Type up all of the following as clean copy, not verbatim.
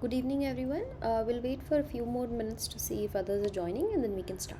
Good evening, everyone. We'll wait for a few more minutes to see if others are joining and then we can start.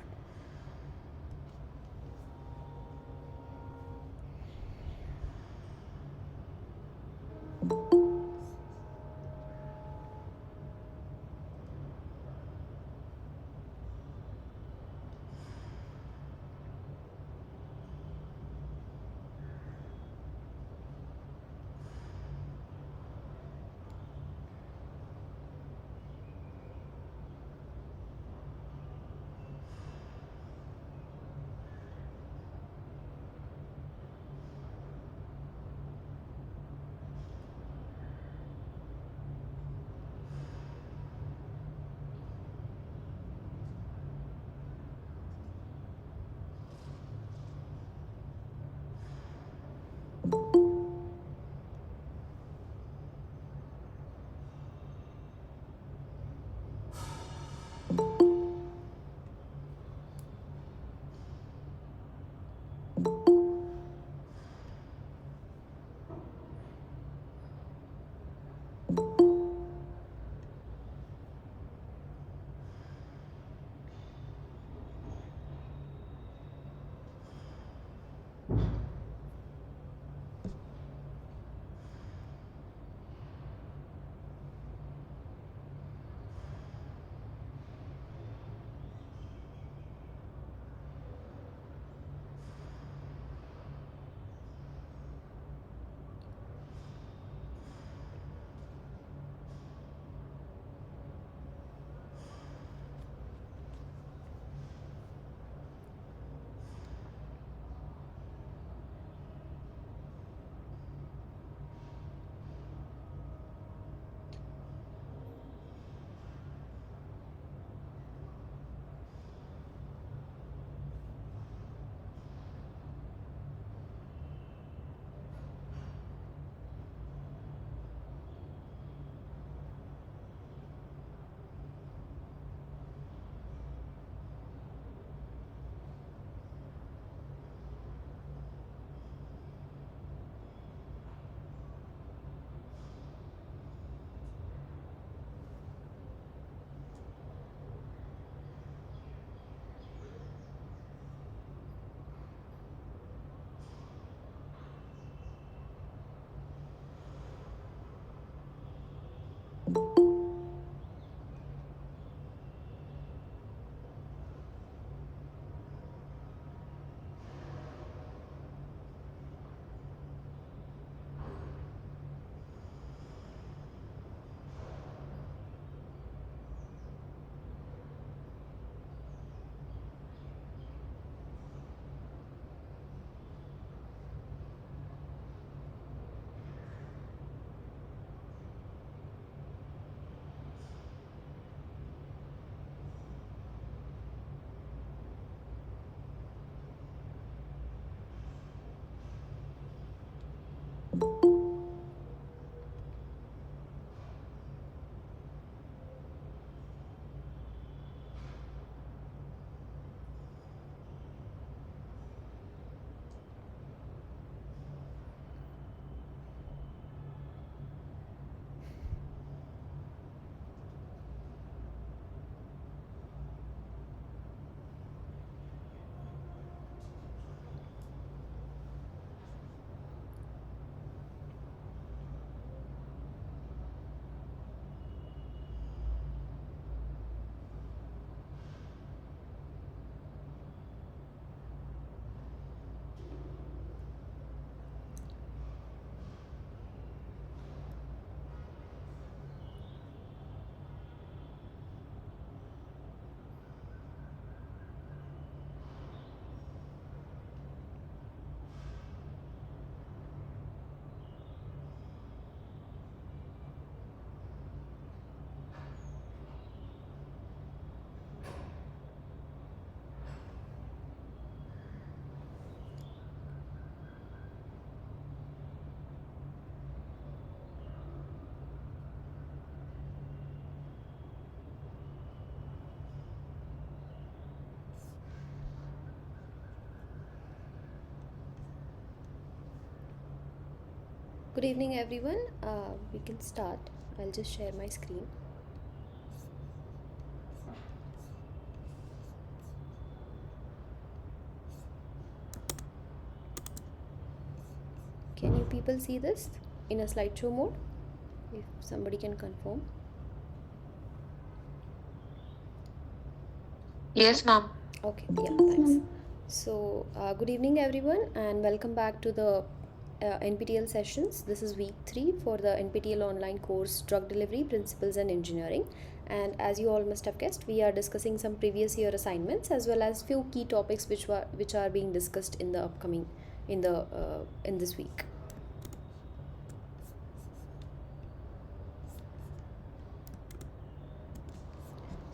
Good evening, everyone. We can start. I'll just share my screen. Can you people see this in a slideshow mode? If somebody can confirm. Yes, ma'am. Okay, yeah, thanks. So, good evening, everyone, and welcome back to the NPTEL sessions. This is week 3 for the NPTEL online course Drug Delivery Principles and Engineering. And as you all must have guessed, we are discussing some previous year assignments as well as few key topics which are being discussed in the upcoming in this week.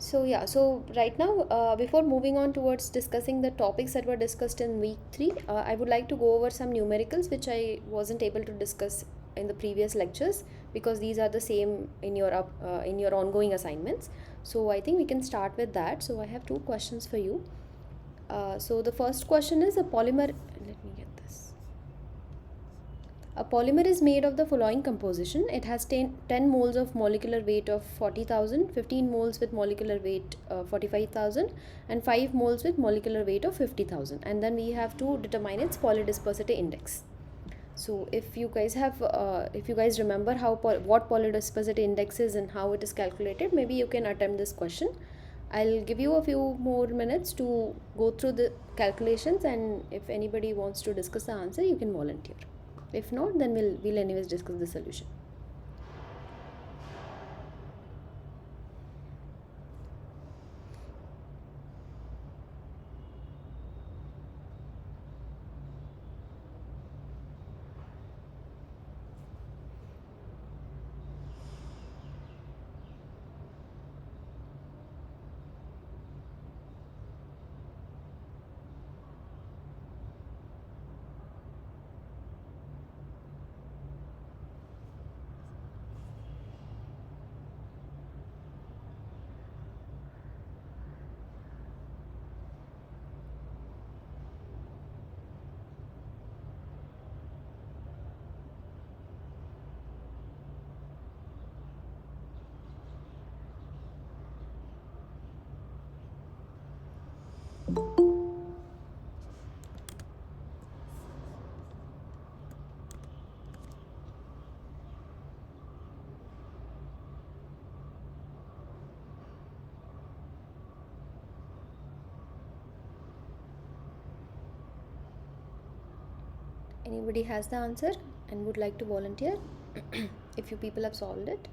So yeah, so right now, before moving on towards discussing the topics that were discussed in week 3, I would like to go over some numericals which I wasn't able to discuss in the previous lectures because these are the same in your ongoing assignments. So I think we can start with that. So I have two questions for you. So the first question is a polymer. Let me get this. A polymer is made of the following composition. It has 10 moles of molecular weight of 40,000, 15 moles with molecular weight 45,000, and 5 moles with molecular weight of 50,000. And then we have to determine its polydispersity index. So if you guys remember what polydispersity index is and how it is calculated, maybe you can attempt this question. I'll give you a few more minutes to go through the calculations, and if anybody wants to discuss the answer, you can volunteer. If not, then we'll anyways discuss the solution. Anybody has the answer and would like to volunteer? If you people have solved it.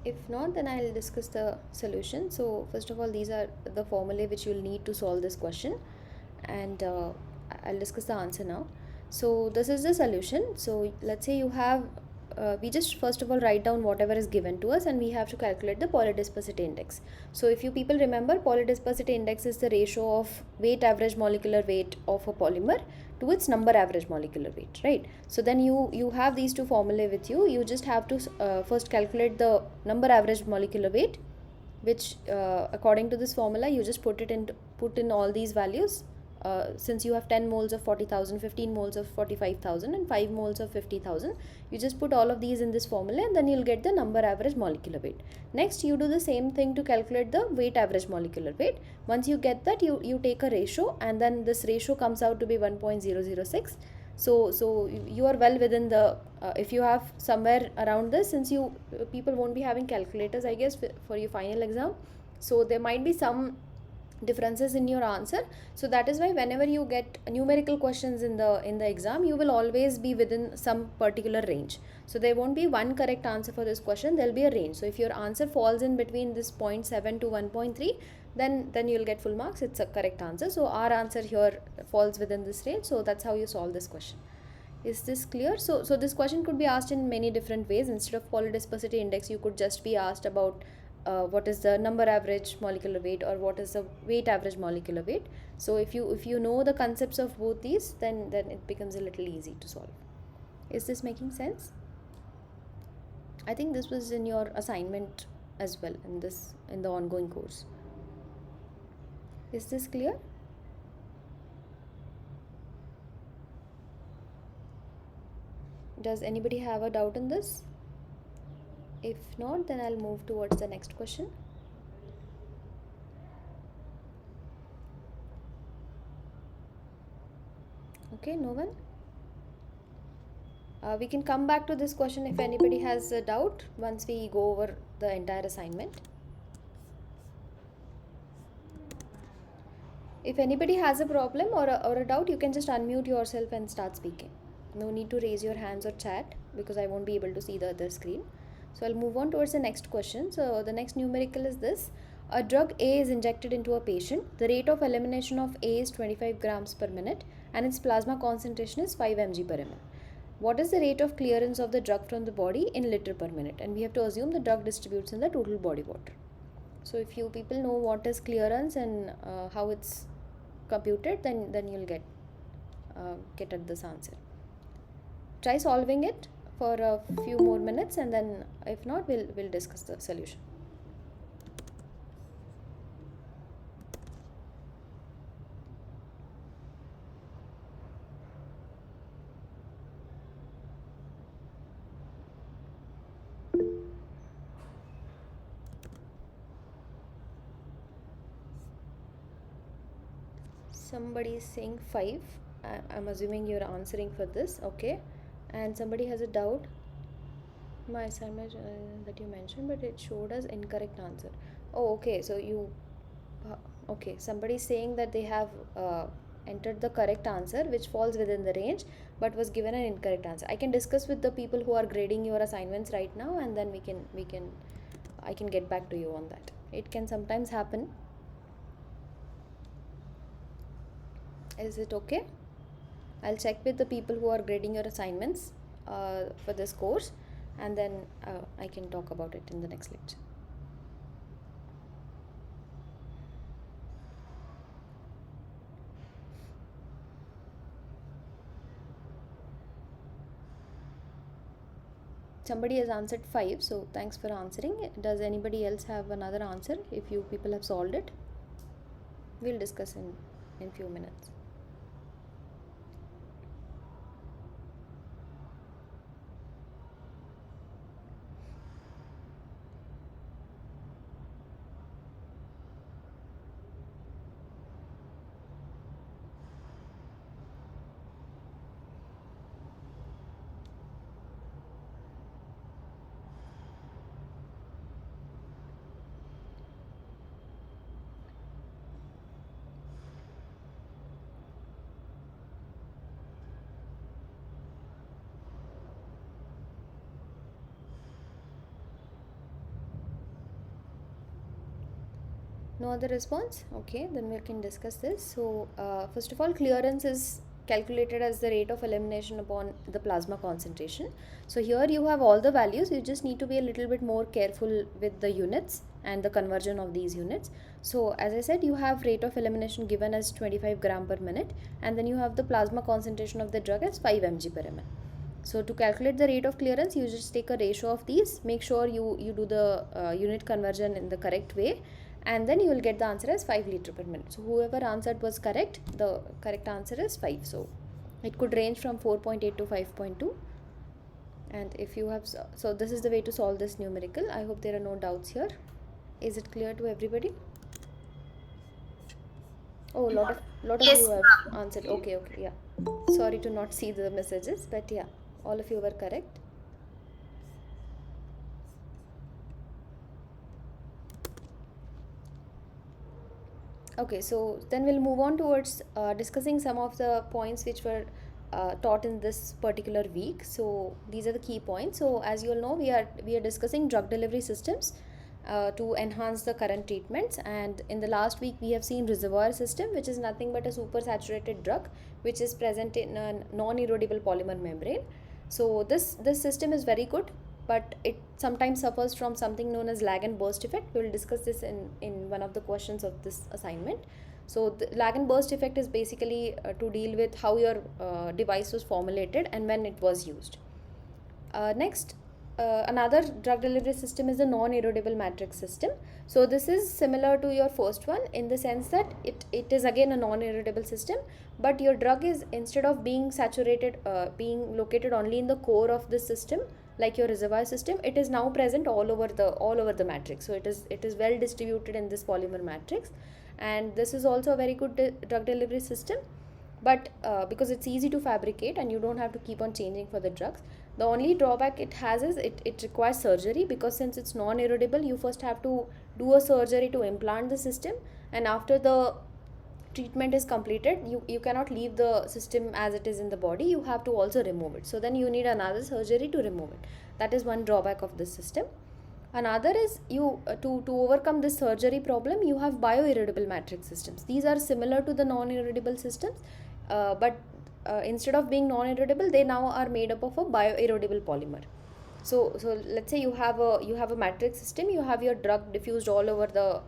If not, then I'll discuss the solution. So first of all, these are the formulae which you'll need to solve this question, and I'll discuss the answer now. So this is the solution. So let's say you have we just first of all write down whatever is given to us, and we have to calculate the polydispersity index. So if you people remember, polydispersity index is the ratio of weight average molecular weight of a polymer to its number average molecular weight, right? So then you have these two formulae with you. You just have to first calculate the number average molecular weight, which according to this formula you just put in all these values. Since you have 10 moles of 40,000, 15 moles of 45,000, and 5 moles of 50,000, you just put all of these in this formula, and then you'll get the number average molecular weight. Next, you do the same thing to calculate the weight average molecular weight. Once you get that, you take a ratio, and then this ratio comes out to be 1.006. So you are well within the if you have somewhere around this, since you people won't be having calculators, I guess, for your final exam, so there might be some differences in your answer. So that is why whenever you get numerical questions in the exam, you will always be within some particular range. So there won't be one correct answer for this question, there'll be a range. So if your answer falls in between this 0.7 to 1.3, then you'll get full marks. It's a correct answer. So our answer here falls within this range. So that's how you solve this question. Is this clear? So this question could be asked in many different ways. Instead of polydispersity index, you could just be asked about what is the number average molecular weight or what is the weight average molecular weight. So if you know the concepts of both these, then it becomes a little easy to solve. Is this making sense? I think this was in your assignment as well in the ongoing course. Is this clear? Does anybody have a doubt in this? If not, then I'll move towards the next question. Okay, no one? We can come back to this question if anybody has a doubt once we go over the entire assignment. If anybody has a problem or a doubt, you can just unmute yourself and start speaking. No need to raise your hands or chat because I won't be able to see the other screen. So I'll move on towards the next question. So the next numerical is this. A drug A is injected into a patient. The rate of elimination of A is 25 grams per minute and its plasma concentration is 5 mg per ml. What is the rate of clearance of the drug from the body in liter per minute? And we have to assume the drug distributes in the total body water. So if you people know what is clearance and how it's computed, then you'll get at this answer. Try solving it for a few more minutes, and then if not, we'll discuss the solution. Somebody is saying 5. I'm assuming you're answering for this. Okay. And somebody has a doubt. My assignment that you mentioned, but it showed as incorrect answer. Oh, okay. So you okay, somebody is saying that they have entered the correct answer which falls within the range but was given an incorrect answer. I can discuss with the people who are grading your assignments right now, and then I can get back to you on that. It can sometimes happen. Is it okay? I'll check with the people who are grading your assignments for this course, and then I can talk about it in the next lecture. Somebody has answered 5, so thanks for answering. Does anybody else have another answer? If you people have solved it, we'll discuss in few minutes. No other response? Okay, then we can discuss this. So first of all, clearance is calculated as the rate of elimination upon the plasma concentration. So here you have all the values. You just need to be a little bit more careful with the units and the conversion of these units. So as I said, you have rate of elimination given as 25 gram per minute, and then you have the plasma concentration of the drug as 5 mg per ml. So to calculate the rate of clearance, you just take a ratio of these. Make sure you do the unit conversion in the correct way, and then you will get the answer as 5 liter per minute. So whoever answered was correct. The correct answer is 5. So it could range from 4.8 to 5.2. And if you have, so this is the way to solve this numerical. I hope there are no doubts here. Is it clear to everybody? Oh, lot of Yes, you have answered. Okay, yeah. Sorry to not see the messages, but yeah, all of you were correct. Okay, so then we'll move on towards discussing some of the points which were taught in this particular week. So these are the key points. So as you all know, we are discussing drug delivery systems to enhance the current treatments. And in the last week, we have seen reservoir system, which is nothing but a supersaturated drug which is present in a non-erodible polymer membrane. So this system is very good but it sometimes suffers from something known as lag and burst effect. We will discuss this in one of the questions of this assignment. So the lag and burst effect is basically to deal with how your device was formulated and when it was used. Next, another drug delivery system is a non-erodible matrix system. So this is similar to your first one in the sense that it is again a non-erodible system, but your drug is, instead of being saturated, being located only in the core of the system, like your reservoir system, it is now present all over the matrix. So it is well distributed in this polymer matrix, and this is also a very good drug delivery system. But because it's easy to fabricate and you don't have to keep on changing for the drugs, the only drawback it has is it requires surgery, because since it's non-erodible, you first have to do a surgery to implant the system, and after the treatment is completed, you cannot leave the system as it is in the body. You have to also remove it, so then you need another surgery to remove it. That is one drawback of this system. Another is you to overcome this surgery problem, you have bioerodible matrix systems. These are similar to the non-erodible systems, but instead of being non-erodible, they now are made up of a bioerodible polymer. So let's say you have a matrix system, you have your drug diffused all over the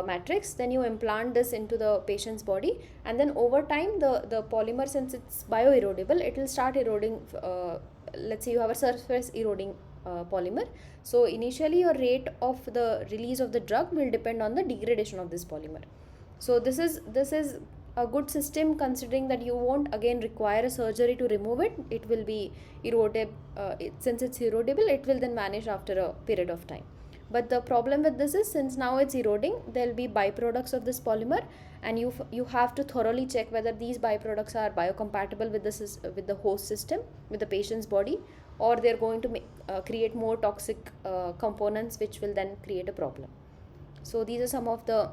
matrix, then you implant this into the patient's body, and then over time the polymer, since it's bioerodible, it will start eroding. Let's say you have a surface eroding polymer. So initially your rate of the release of the drug will depend on the degradation of this polymer. So this is a good system, considering that you won't again require a surgery to remove it. It will be eroded. Since it's erodible, it will then vanish after a period of time. But the problem with this is, since now it's eroding, there will be byproducts of this polymer, and you have to thoroughly check whether these byproducts are biocompatible with the host system, with the patient's body, or they're going to create more toxic components, which will then create a problem. So these are some of the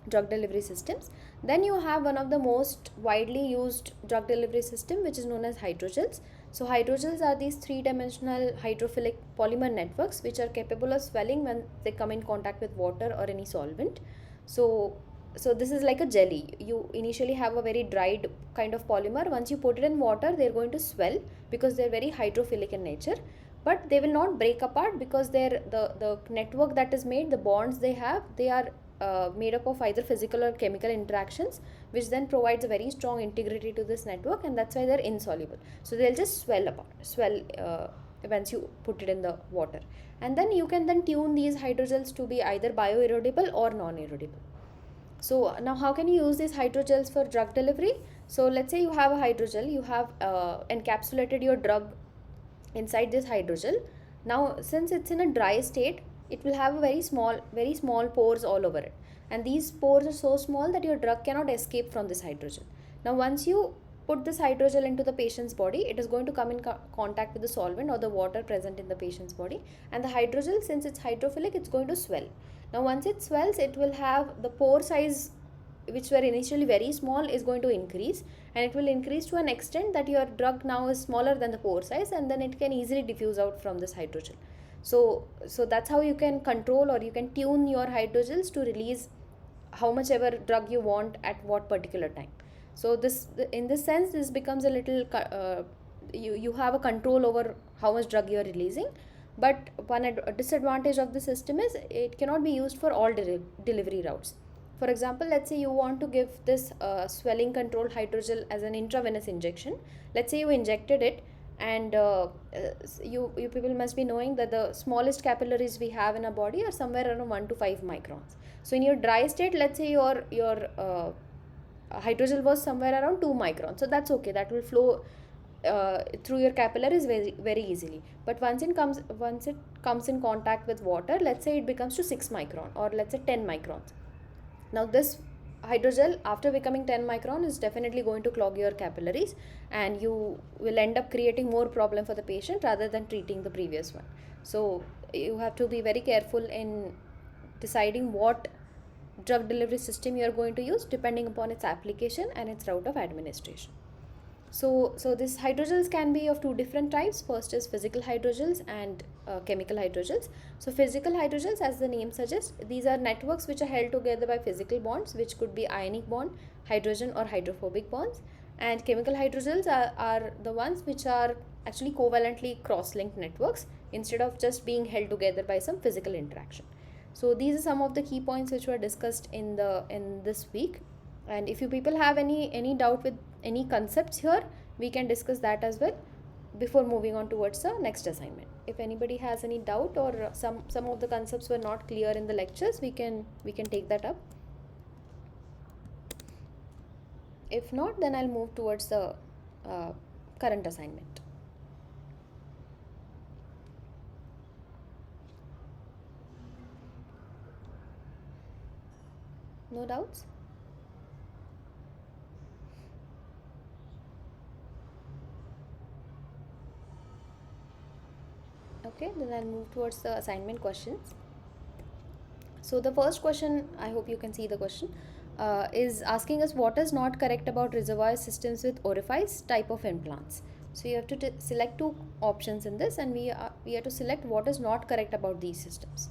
drug delivery systems. Then you have one of the most widely used drug delivery system, which is known as hydrogels. So hydrogels are these three-dimensional hydrophilic polymer networks which are capable of swelling when they come in contact with water or any solvent. So this is like a jelly. You initially have a very dried kind of polymer. Once you put it in water, they're going to swell because they're very hydrophilic in nature. But they will not break apart, because the network that is made, the bonds they have, they are made up of either physical or chemical interactions, which then provides a very strong integrity to this network, and that's why they're insoluble. So they'll just swell once you put it in the water, and then you can then tune these hydrogels to be either bioerodible or non-erodible. So now how can you use these hydrogels for drug delivery? So let's say you have a hydrogel, you have encapsulated your drug inside this hydrogel. Now since it's in a dry state, it will have a very small pores all over it, and these pores are so small that your drug cannot escape from this hydrogel. Now once you put this hydrogel into the patient's body, it is going to come in contact with the solvent or the water present in the patient's body, and the hydrogel, since it's hydrophilic, it's going to swell. Now once it swells, it will have the pore size, which were initially very small, is going to increase, and it will increase to an extent that your drug now is smaller than the pore size, and then it can easily diffuse out from this hydrogel. So that's how you can control, or you can tune your hydrogels to release how much ever drug you want at what particular time. So in this sense, this becomes a little you have a control over how much drug you are releasing. But one disadvantage of the system is it cannot be used for all delivery routes. For example, let's say you want to give this swelling controlled hydrogel as an intravenous injection. Let's say you injected it, and you people must be knowing that the smallest capillaries we have in our body are somewhere around 1 to 5 microns. So in your dry state, let's say your hydrogel was somewhere around 2 microns, so that's okay, that will flow through your capillaries very, very easily. But once it comes in contact with water, let's say it becomes to 6 micron, or let's say 10 microns. Now this hydrogel, after becoming 10 micron, is definitely going to clog your capillaries, and you will end up creating more problem for the patient rather than treating the previous one. So you have to be very careful in deciding what drug delivery system you are going to use, depending upon its application and its route of administration. So these hydrogels can be of two different types. First is physical hydrogels and chemical hydrogels. So physical hydrogels, as the name suggests, these are networks which are held together by physical bonds, which could be ionic bond, hydrogen or hydrophobic bonds. And chemical hydrogels are the ones which are actually covalently cross-linked networks, instead of just being held together by some physical interaction. So these are some of the key points which were discussed in this week. And if you people have any doubt with any concepts here, we can discuss that as well before moving on towards the next assignment. If anybody has any doubt, or some of the concepts were not clear in the lectures, we can take that up. If not, then I'll move towards the current assignment. No doubts? Okay, then I'll move towards the assignment questions. So the first question, I hope you can see the question, is asking us what is not correct about reservoir systems with orifice type of implants. So you have to select two options in this, and we have to select what is not correct about these systems.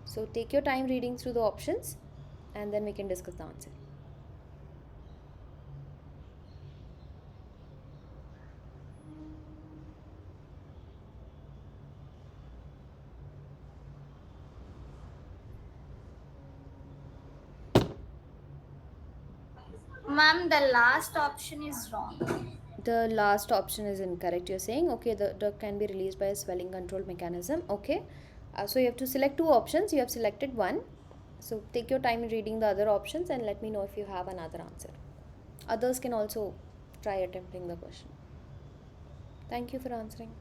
So take your time reading through the options, and then we can discuss the answer. Ma'am, the last option is wrong. The last option is incorrect. You're saying, okay, the drug can be released by a swelling control mechanism. Okay, so you have to select two options. You have selected one. So take your time in reading the other options and let me know if you have another answer. Others can also try attempting the question. Thank you for answering.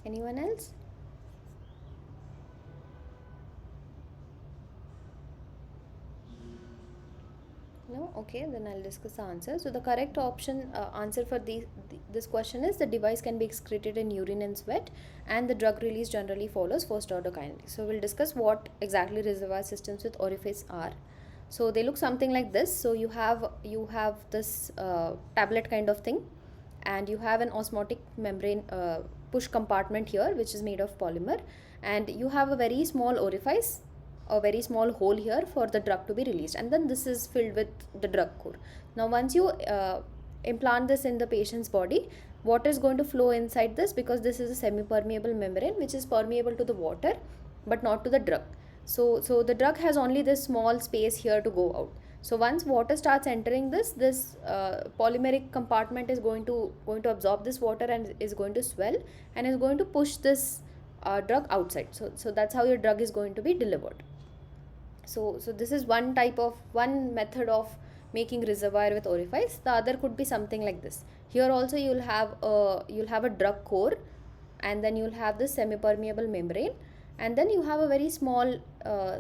Anyone else? No? Okay, then I'll discuss the answer. So the correct option answer for this question is the device can be excreted in urine and sweat, and the drug release generally follows first order kinetics. So we'll discuss what exactly reservoir systems with orifice are. So they look something like this. So you have this tablet kind of thing, and you have an osmotic membrane push compartment here, which is made of polymer, and you have a very small orifice, a very small hole here for the drug to be released, and then this is filled with the drug core. Now once you implant this in the patient's body, water is going to flow inside this, because this is a semi permeable membrane which is permeable to the water but not to the drug. So the drug has only this small space here to go out. So once water starts entering this polymeric compartment is going to absorb this water and is going to swell and is going to push this drug outside. So that's how your drug is going to be delivered. So this is one method of making reservoir with orifice. The other could be something like this. Here also you'll have a drug core, and then you'll have this semi permeable membrane, and then you have a very small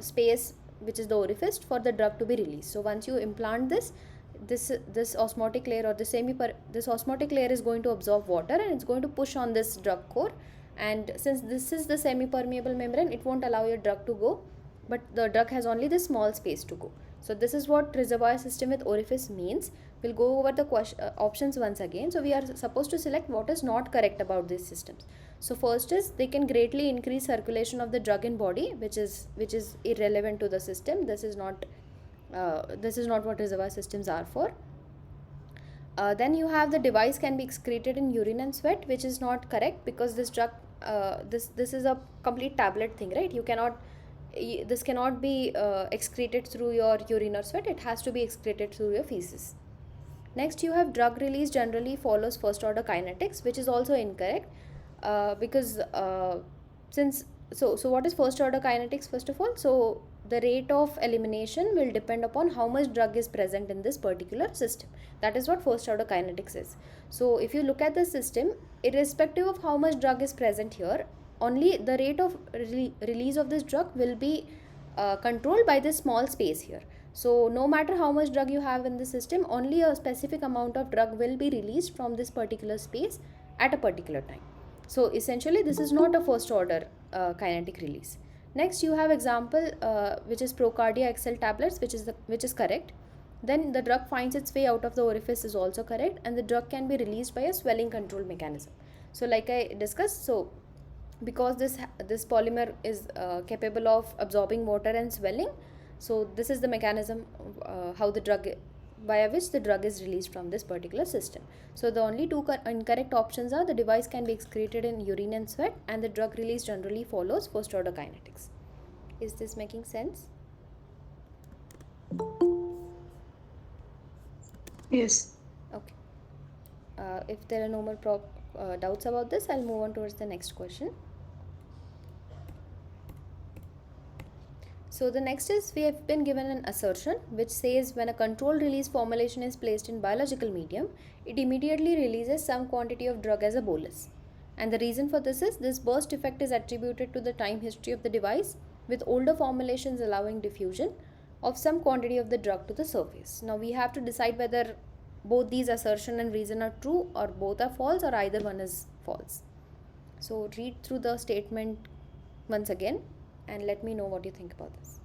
space, which is the orifice for the drug to be released. So once you implant this osmotic layer, or this osmotic layer is going to absorb water, and it's going to push on this drug core. And since this is the semi permeable membrane, it won't allow your drug to go, but the drug has only this small space to go. So this is what reservoir system with orifice means. We'll go over the options once again. So we are supposed to select what is not correct about these systems. So first is they can greatly increase circulation of the drug in body, which is irrelevant to the system. This is not what reservoir systems are for. Then you have the device can be excreted in urine and sweat, which is not correct, because this drug this is a complete tablet thing, right? This cannot be excreted through your urine or sweat. It has to be excreted through your feces. Next, you have drug release generally follows first order kinetics, which is also incorrect, because since so what is first order kinetics? First of all, so the rate of elimination will depend upon how much drug is present in this particular system. That is what first order kinetics is. So if you look at the system, irrespective of how much drug is present here, only the rate of release of this drug will be controlled by this small space here. So no matter how much drug you have in the system, only a specific amount of drug will be released from this particular space at a particular time. So essentially this is not a first order kinetic release. Next you have example which is Procardia XL tablets, which is correct. Then the drug finds its way out of the orifice is also correct, and the drug can be released by a swelling control mechanism. So like I discussed, so because this polymer is capable of absorbing water and swelling, so this is the mechanism how the drug via which the drug is released from this particular system. So the only two incorrect options are: the device can be excreted in urine and sweat, and the drug release generally follows first order kinetics. Is this making sense? Yes. Okay. If there are no more doubts about this, I'll move on towards the next question. So the next is, we have been given an assertion which says when a controlled release formulation is placed in biological medium, it immediately releases some quantity of drug as a bolus. And the reason for this is, this burst effect is attributed to the time history of the device, with older formulations allowing diffusion of some quantity of the drug to the surface. Now we have to decide whether both these assertion and reason are true, or both are false, or either one is false. So read through the statement once again and let me know what you think about this.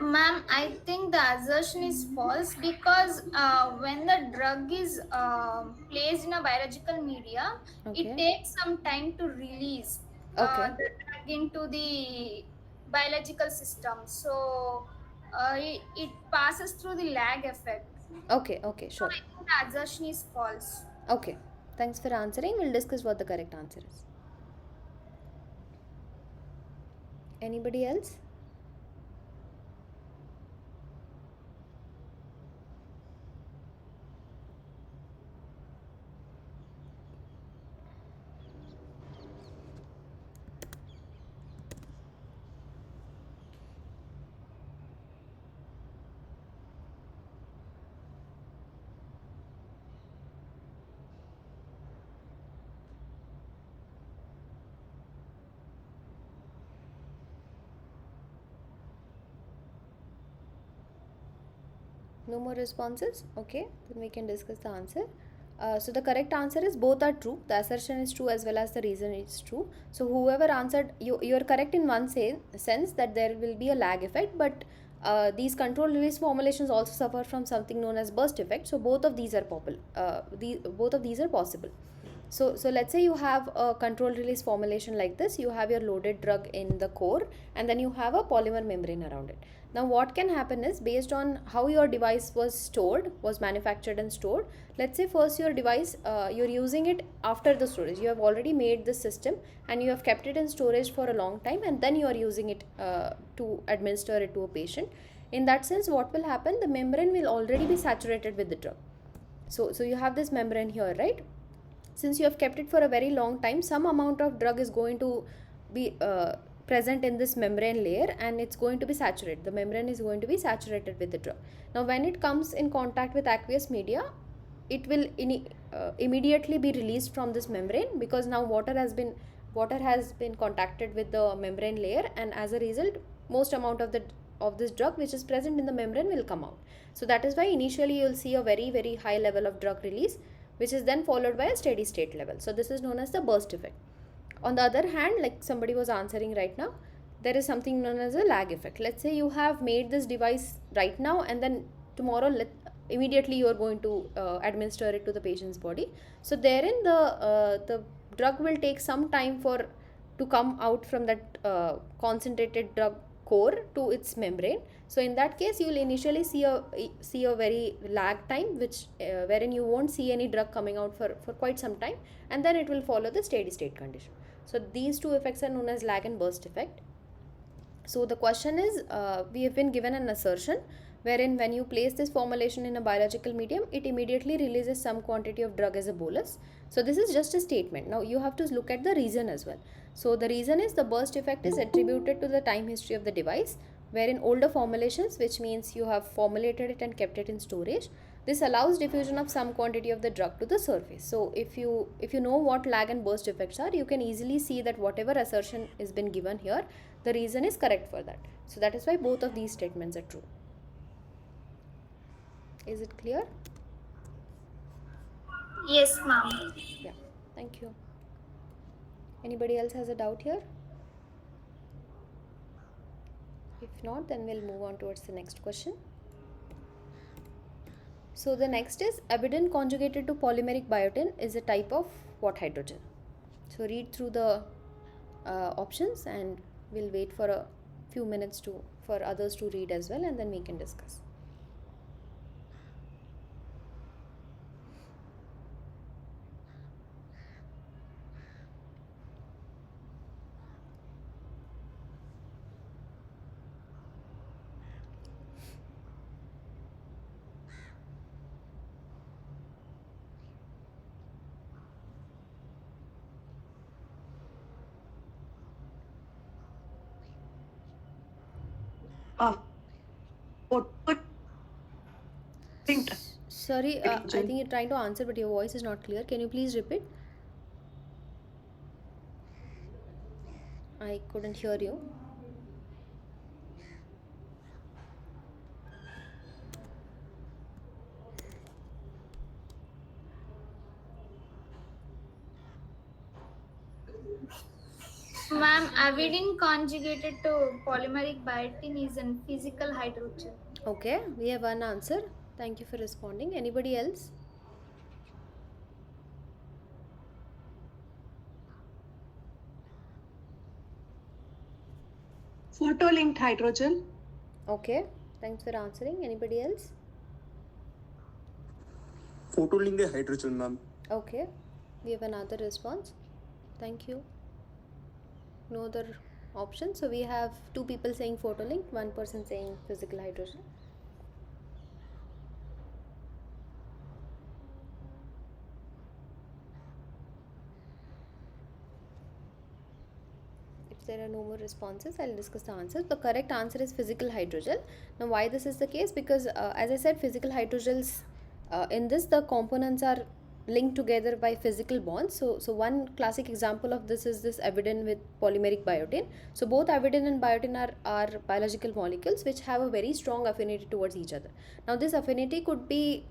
Ma'am, I think the assertion is false because when the drug is placed in a biological media, it Okay. takes some time to release Okay. the drug into the biological system. So it passes through the lag effect. Okay. Okay. So Sure. I think the assertion is false. Okay. Thanks for answering. We'll discuss what the correct answer is. Anybody else? No more responses? Okay, then we can discuss the answer. So the correct answer is both are true. The assertion is true as well as the reason is true. So whoever answered, you are correct in one sense that there will be a lag effect, but these control release formulations also suffer from something known as burst effect. So both of these are both of these are possible. So let's say you have a control release formulation like this. You have your loaded drug in the core, and then you have a polymer membrane around it. Now what can happen is, based on how your device was manufactured and stored. Let's say first your device, you're using it after the storage. You have already made the system and you have kept it in storage for a long time, and then you are using it to administer it to a patient. In that sense, what will happen? The membrane will already be saturated with the drug. So you have this membrane here, right? Since you have kept it for a very long time, some amount of drug is going to be present in this membrane layer, and it's going to be saturated. The membrane is going to be saturated with the drug. Now when it comes in contact with aqueous media, it will immediately be released from this membrane, because now water has been contacted with the membrane layer, and as a result most amount of this drug which is present in the membrane will come out. So that is why initially you will see a very very high level of drug release, which is then followed by a steady state level. So this is known as the burst effect. On the other hand, like somebody was answering right now, there is something known as a lag effect. Let's say you have made this device right now, and then tomorrow immediately you are going to administer it to the patient's body. So therein the drug will take some time to come out from that concentrated drug core to its membrane. So in that case, you will initially see a very lag time, which wherein you won't see any drug coming out for quite some time, and then it will follow the steady state condition. So these two effects are known as lag and burst effect. So the question is, we have been given an assertion wherein when you place this formulation in a biological medium, it immediately releases some quantity of drug as a bolus. So this is just a statement. Now you have to look at the reason as well. So the reason is the burst effect is attributed to the time history of the device, wherein older formulations, which means you have formulated it and kept it in storage, this allows diffusion of some quantity of the drug to the surface. So if you know what lag and burst effects are, you can easily see that whatever assertion is been given here, the reason is correct for that. So that is why both of these statements are true. Is it clear? Yes, ma'am. Yeah, thank you. Anybody else has a doubt here? If not, then we'll move on towards the next question. So the next is avidin conjugated to polymeric biotin is a type of what hydrogen? So read through the options and we'll wait for a few minutes for others to read as well, and then we can discuss. What think Sorry, I think you're trying to answer, but your voice is not clear. Can you please repeat? I couldn't hear you. Ma'am, avidin conjugated to polymeric biotin is a physical hydrogel. Okay, we have one answer. Thank you for responding. Anybody else? photo-linked hydrogel? Okay, thanks for answering. Anybody else? Photo-linked hydrogen, ma'am. Okay, we have another response. Thank you. No other option. So we have two people saying photolink, one person saying physical hydrogen. If there are no more responses, I'll discuss the answers. The correct answer is physical hydrogel. Now why this is the case? Because as I said, physical hydrogels, in this the components are linked together by physical bonds. So one classic example of this is this avidin with polymeric biotin. So both avidin and biotin are biological molecules which have a very strong affinity towards each other. Now this affinity could be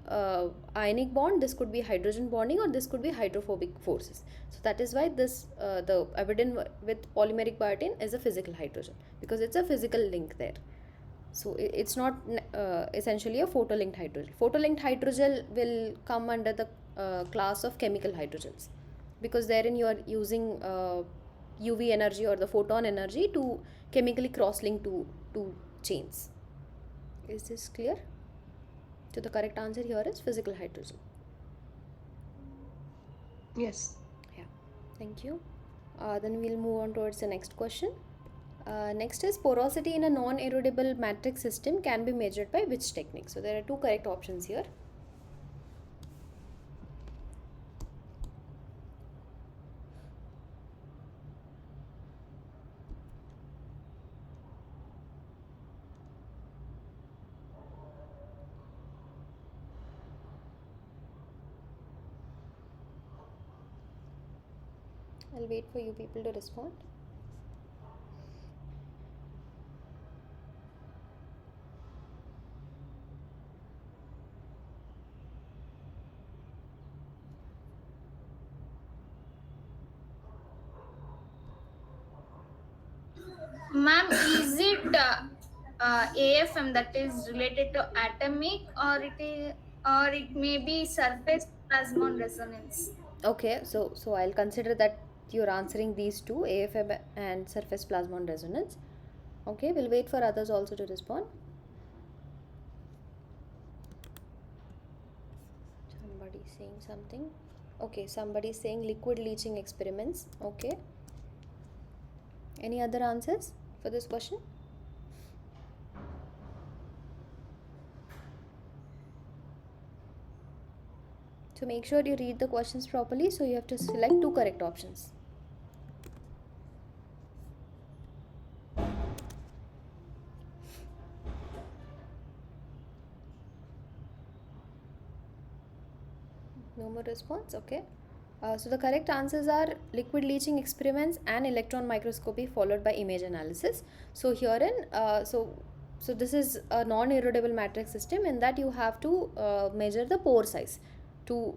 ionic bond, this could be hydrogen bonding, or this could be hydrophobic forces. So that is why this the avidin with polymeric biotin is a physical hydrogen, because it's a physical link there. So it's not essentially a photo-linked hydrogel. Photo-linked hydrogel will come under the class of chemical hydrogels, because therein you are using UV energy or the photon energy to chemically cross-link two chains. Is this clear? So the correct answer here is physical hydrogel. Yes. Yeah, thank you. Then we'll move on towards the next question. Next is porosity in a non-erodible matrix system can be measured by which technique? So there are two correct options here. I'll wait for you people to respond. Ma'am, is it AFM that is related to atomic, or it may be surface plasmon resonance? Okay, so I'll consider that you're answering these two, AFM and surface plasmon resonance. Okay, we'll wait for others also to respond. Somebody saying something. Okay, somebody saying liquid leaching experiments. Okay. Any other answers for this question? So make sure you read the questions properly. So you have to select two correct options. No more response. Okay. So the correct answers are liquid leaching experiments and electron microscopy followed by image analysis. So herein, so this is a non-erodible matrix system in that you have to measure the pore size. So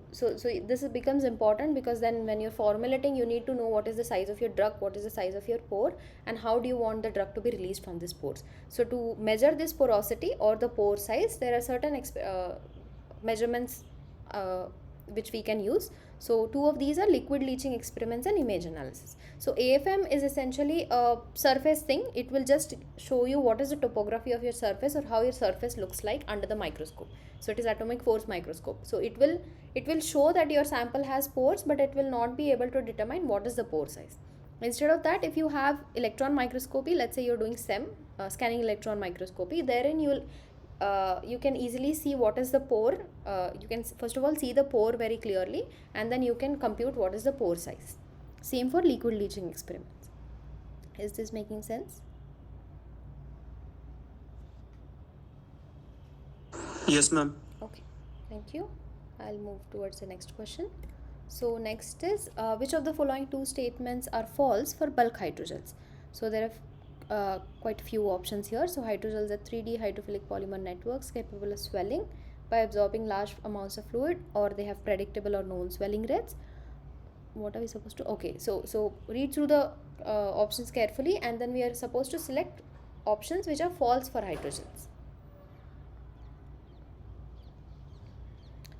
this becomes important because then when you're formulating, you need to know what is the size of your drug, what is the size of your pore, and how do you want the drug to be released from these pores. So to measure this porosity or the pore size, there are certain measurements which we can use. So two of these are liquid leaching experiments and image analysis. So AFM is essentially a surface thing. It will just show you what is the topography of your surface or how your surface looks like under the microscope. So it is atomic force microscope. So it will show that your sample has pores, but it will not be able to determine what is the pore size. Instead of that, if you have electron microscopy, let's say you're doing SEM, scanning electron microscopy, therein you can easily see what is the pore. You can first of all see the pore very clearly, and then you can compute what is the pore size. Same for liquid leaching experiments. Is this making sense? Yes, ma'am. Okay, thank you. I'll move towards the next question. So next is which of the following two statements are false for bulk hydrogels? So there are quite a few options here. So hydrogels are 3D hydrophilic polymer networks capable of swelling by absorbing large amounts of fluid, or they have predictable or known swelling rates. What are we supposed to? Okay, so read through the options carefully, and then we are supposed to select options which are false for hydrogels.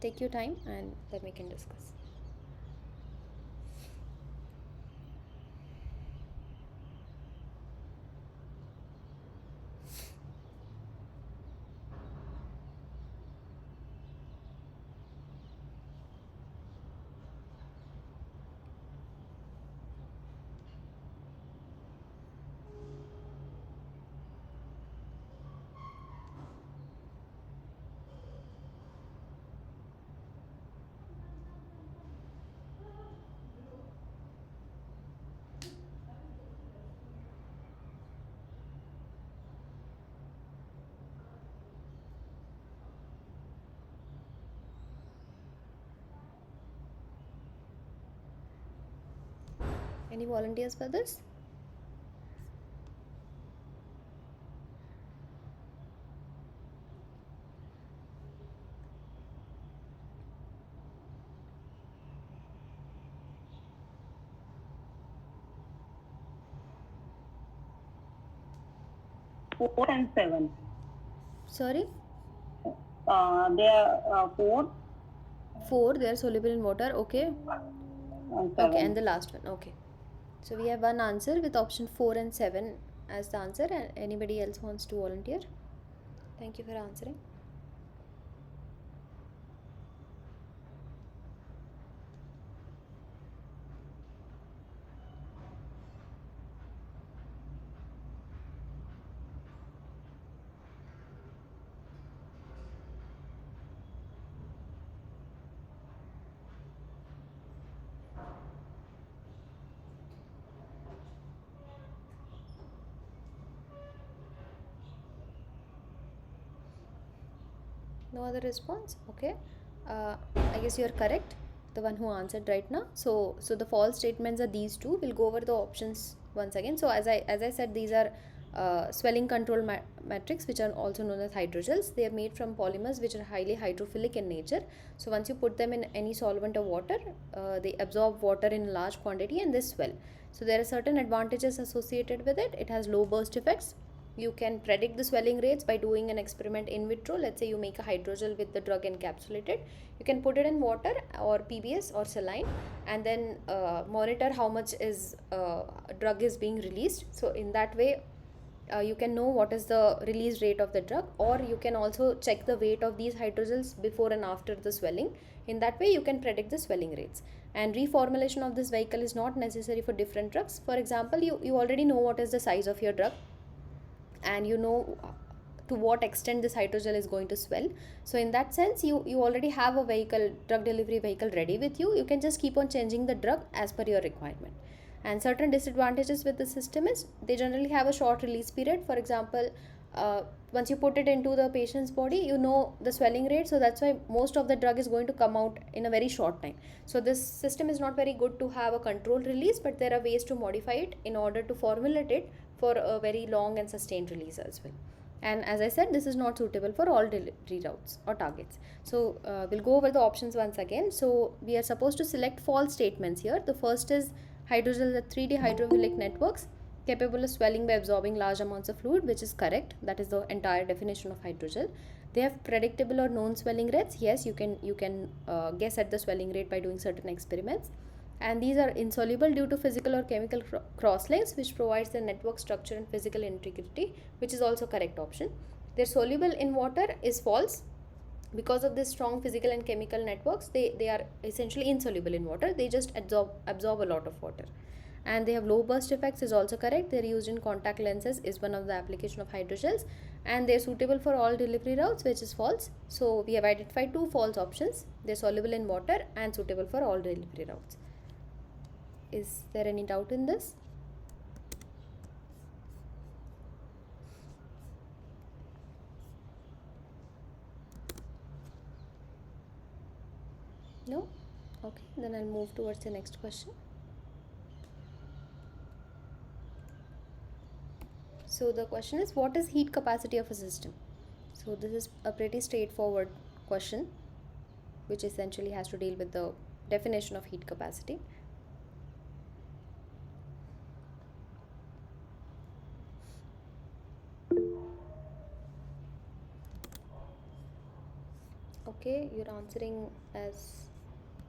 Take your time and then we can discuss. Any volunteers for this? Four and seven. Sorry? They are four 4, they are soluble in water. Okay. and Okay, seven. and the last one. Okay. So we have one answer with option 4 and 7 as the answer, and anybody else wants to volunteer? Thank you for answering. No other response? Okay. I guess you're correct, the one who answered right now. So the false statements are these two. We'll go over the options once again. So as I said, these are swelling control matrix, which are also known as hydrogels. They are made from polymers which are highly hydrophilic in nature. So once you put them in any solvent or water, they absorb water in large quantity and they swell. So there are certain advantages associated with it. It has low burst effects. You can predict the swelling rates by doing an experiment in vitro. Let's say you make a hydrogel with the drug encapsulated. You can put it in water or PBS or saline, and then monitor how much is drug is being released. So in that way, you can know what is the release rate of the drug, or you can also check the weight of these hydrogels before and after the swelling. In that way, you can predict the swelling rates. And reformulation of this vehicle is not necessary for different drugs. For example, you already know what is the size of your drug, and you know to what extent this hydrogel is going to swell. So in that sense, you already have a vehicle, drug delivery vehicle ready with you. You can just keep on changing the drug as per your requirement. And certain disadvantages with the system is they generally have a short release period. For example, once you put it into the patient's body, you know the swelling rate, so that's why most of the drug is going to come out in a very short time. So this system is not very good to have a controlled release, but there are ways to modify it in order to formulate it for a very long and sustained release as well. And as I said, this is not suitable for all delivery routes or targets. So we'll go over the options once again. So we are supposed to select false statements here. The first is hydrogels are 3D hydrophilic networks capable of swelling by absorbing large amounts of fluid, which is correct. That is the entire definition of hydrogel. They have predictable or known swelling rates. Yes, you can guess at the swelling rate by doing certain experiments. And these are insoluble due to physical or chemical crosslinks, which provides the network structure and physical integrity, which is also correct option. They're soluble in water is false. Because of this strong physical and chemical networks, they are essentially insoluble in water. They just absorb a lot of water. And they have low burst effects is also correct. They're used in contact lenses is one of the application of hydrogels, and they're suitable for all delivery routes, which is false. So we have identified two false options. They're soluble in water and suitable for all delivery routes. Is there any doubt in this? No? Okay, then I'll move towards the next question. So the question is, what is heat capacity of a system? So this is a pretty straightforward question, which essentially has to deal with the definition of heat capacity. Okay, you're answering as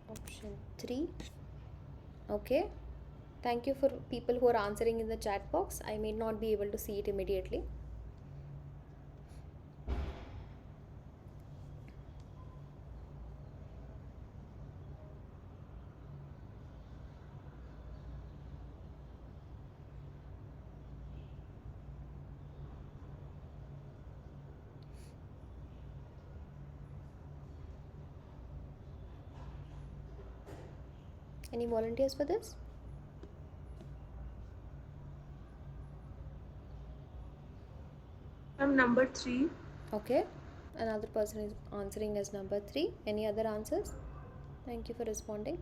option 3. Okay, thank you for people who are answering in the chat box. I may not be able to see it immediately. Any volunteers for this? I'm number 3. Okay, another person is answering as number 3. Any other answers? Thank you for responding.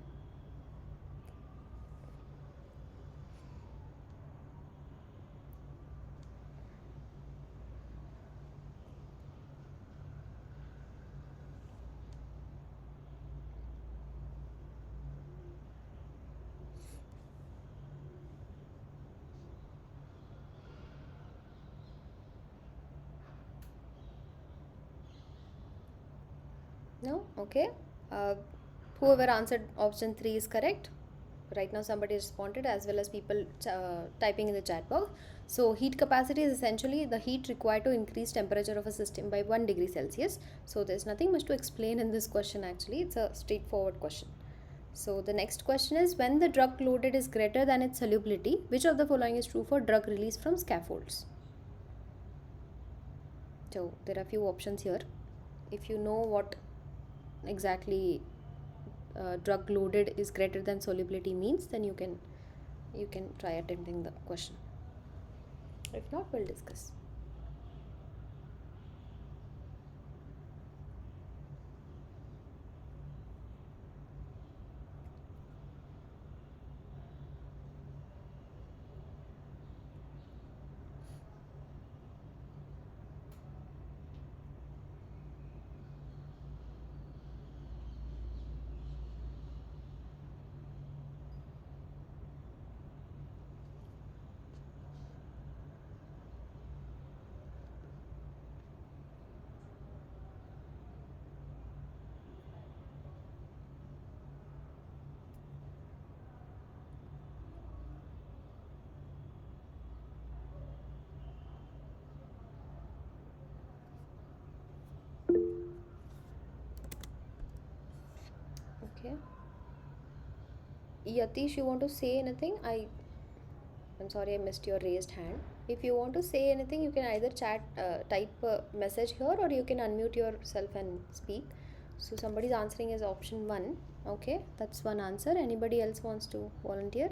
No? Okay. Uh, whoever answered option 3 is correct. Right now somebody responded, as well as people typing in the chat box. So heat capacity is essentially the heat required to increase temperature of a system by 1 degree Celsius. So there's nothing much to explain in this question actually. It's a straightforward question. So the next question is, when the drug loaded is greater than its solubility, which of the following is true for drug release from scaffolds? So there are a few options here. If you know what exactly drug loaded is greater than solubility means, then you can try attempting the question. If not, we'll discuss. Okay. Yatish, you want to say anything? I'm sorry, I missed your raised hand. If you want to say anything, you can either type a message here, or you can unmute yourself and speak. So somebody's answering is option 1. Okay, that's one answer. Anybody else wants to volunteer?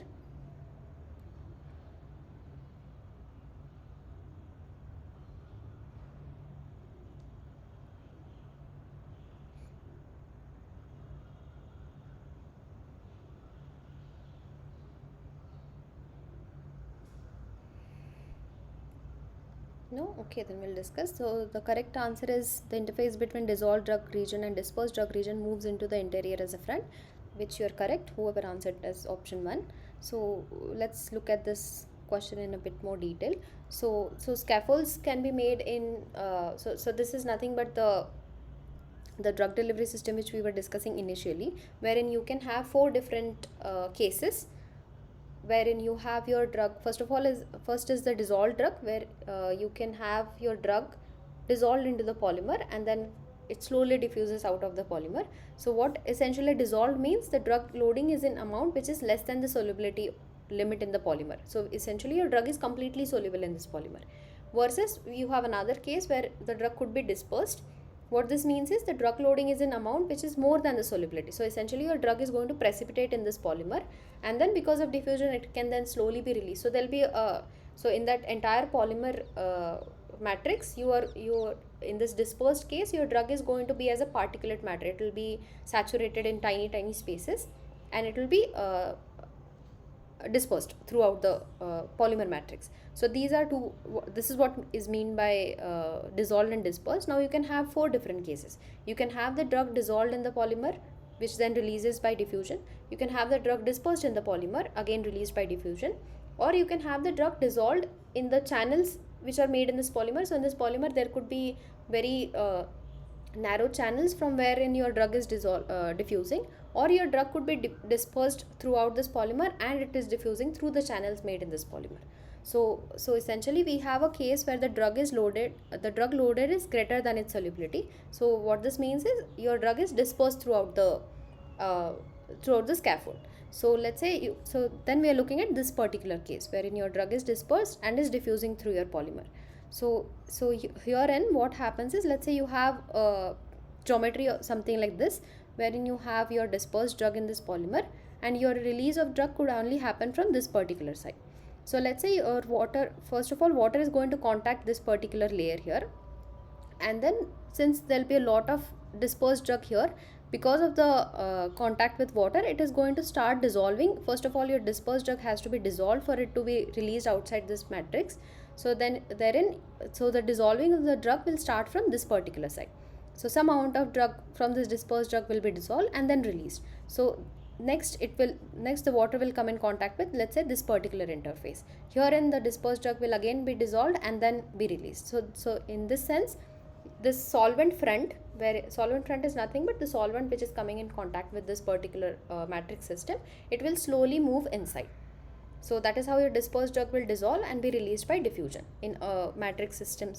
No? Okay, then we'll discuss. So the correct answer is the interface between dissolved drug region and dispersed drug region moves into the interior as a front, which you are correct, whoever answered as option 1. So let's look at this question in a bit more detail. So scaffolds can be made in, so this is nothing but the drug delivery system which we were discussing initially, wherein you can have 4 different cases wherein you have your drug. First is the dissolved drug, where you can have your drug dissolved into the polymer, and then it slowly diffuses out of the polymer. So what essentially dissolved means, the drug loading is in amount which is less than the solubility limit in the polymer. So essentially your drug is completely soluble in this polymer. Versus you have another case where the drug could be dispersed. What this means is the drug loading is in amount which is more than the solubility. So essentially your drug is going to precipitate in this polymer, and then because of diffusion it can then slowly be released. So there'll be so in that entire polymer matrix, you are in this dispersed case, your drug is going to be as a particulate matter. It will be saturated in tiny spaces, and it will be dispersed throughout the polymer matrix. So these are two, this is what is mean by dissolved and dispersed. Now you can have 4 different cases. You can have the drug dissolved in the polymer, which then releases by diffusion. You can have the drug dispersed in the polymer, again released by diffusion. Or you can have the drug dissolved in the channels which are made in this polymer. So in this polymer there could be very narrow channels from wherein your drug is diffusing, or your drug could be dispersed throughout this polymer and it is diffusing through the channels made in this polymer. So essentially we have a case where the drug loaded is greater than its solubility. So what this means is your drug is dispersed throughout the scaffold. So let's say then we are looking at this particular case wherein your drug is dispersed and is diffusing through your polymer. So herein what happens is, let's say you have a geometry or something like this, wherein you have your dispersed drug in this polymer, and your release of drug could only happen from this particular side. So let's say your water is going to contact this particular layer here, and then since there'll be a lot of dispersed drug here, because of the contact with water, it is going to start dissolving. First of all, your dispersed drug has to be dissolved for it to be released outside this matrix. So then the dissolving of the drug will start from this particular side. So some amount of drug from this dispersed drug will be dissolved and then released. So next the water will come in contact with, let's say, this particular interface. Herein the dispersed drug will again be dissolved and then be released. So in this sense, this solvent front, where solvent front is nothing but the solvent which is coming in contact with this particular matrix system, it will slowly move inside. So that is how your dispersed drug will dissolve and be released by diffusion in a matrix system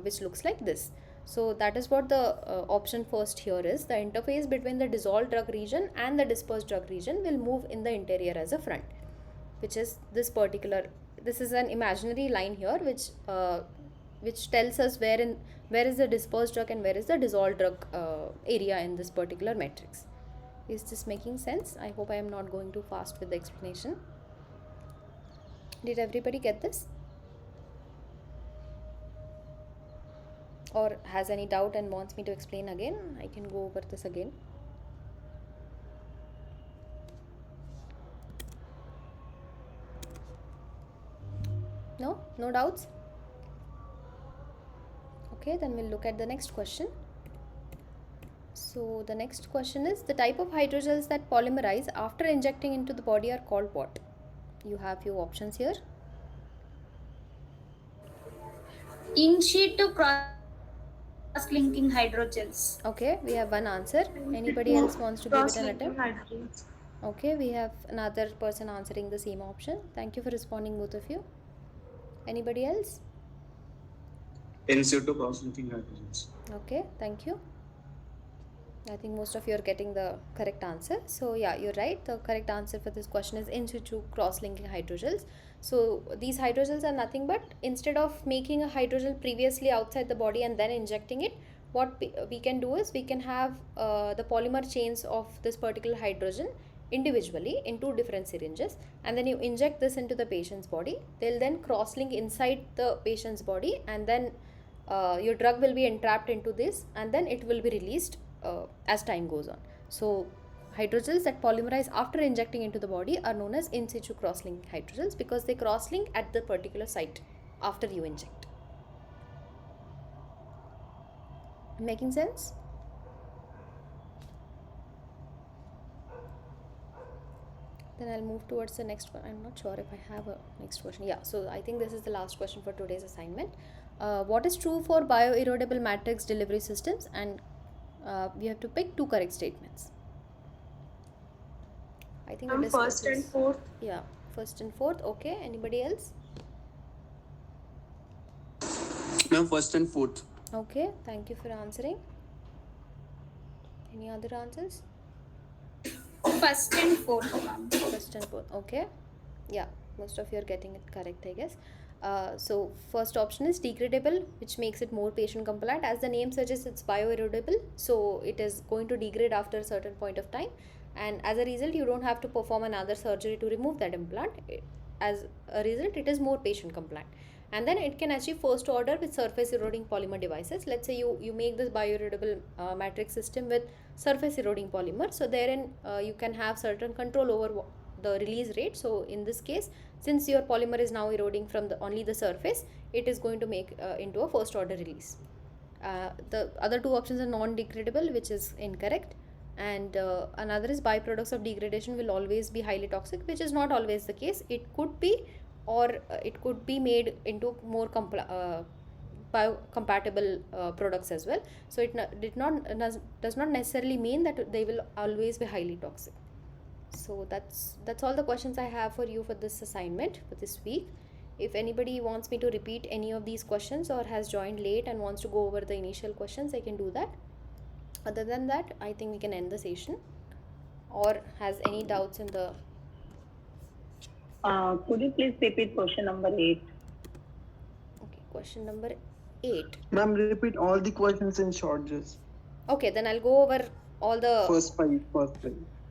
which looks like this. So that is what the option first here is. The interface between the dissolved drug region and the dispersed drug region will move in the interior as a front, which is this is an imaginary line here which tells us where is the dispersed drug and where is the dissolved drug area in this particular matrix. Is this making sense? I hope I am not going too fast with the explanation. Did everybody get this? Or has any doubt and wants me to explain again? I can go over this again. No? No doubts? Okay, then we'll look at the next question. So the next question is, the type of hydrogels that polymerize after injecting into the body are called what? You have few options here. In situ cross-linking hydrogels. Okay, we have one answer. Anybody else wants to give it an attempt? Okay, we have another person answering the same option. Thank you for responding, both of you. Anybody else? In situ cross-linking hydrogens. Okay, thank you. I think most of you are getting the correct answer. So yeah, you're right. The correct answer for this question is in situ cross-linking hydrogels. So these hydrogels are nothing but instead of making a hydrogel previously outside the body and then injecting it, what we can do is we can have the polymer chains of this particular hydrogen individually in two different syringes, and then you inject this into the patient's body. They'll then cross-link inside the patient's body, and then your drug will be entrapped into this, and then it will be released as time goes on. So hydrogels that polymerize after injecting into the body are known as in situ cross-link hydrogels because they cross-link at the particular site after you inject. Making sense? Then I'll move towards the next one. I'm not sure if I have a next question. Yeah, so I think this is the last question for today's assignment. What is true for bioerodible matrix delivery systems? And we have to pick two correct statements. I think Ma'am, first and fourth. Yeah, first and fourth. Okay, anybody else? Ma'am, first and fourth. Okay, thank you for answering. Any other answers? First and fourth, ma'am. First and fourth. Okay, yeah, most of you are getting it correct, I guess. So first option is degradable, which makes it more patient compliant. As the name suggests, it's bioerodible, so it is going to degrade after a certain point of time, and as a result you don't have to perform another surgery to remove that implant. As a result, it is more patient compliant, and then it can achieve first order with surface eroding polymer devices. Let's say you make this bioerodible matrix system with surface eroding polymer, so therein you can have certain control over the release rate. So in this case, since your polymer is now eroding from only the surface, it is going to make into a first order release. The other two options are non-degradable, which is incorrect, and another is byproducts of degradation will always be highly toxic, which is not always the case. It could be, or it could be made into more biocompatible products as well. So it does not necessarily mean that they will always be highly toxic. So that's all the questions I have for you for this assignment for this week. If anybody wants me to repeat any of these questions or has joined late and wants to go over the initial questions, I can do that. Other than that, I think we can end the session. Or has any doubts in the... Could you please repeat question number 8? Okay, question number 8. Ma'am, repeat all the questions in short just. Okay, then I'll go over all the... First five.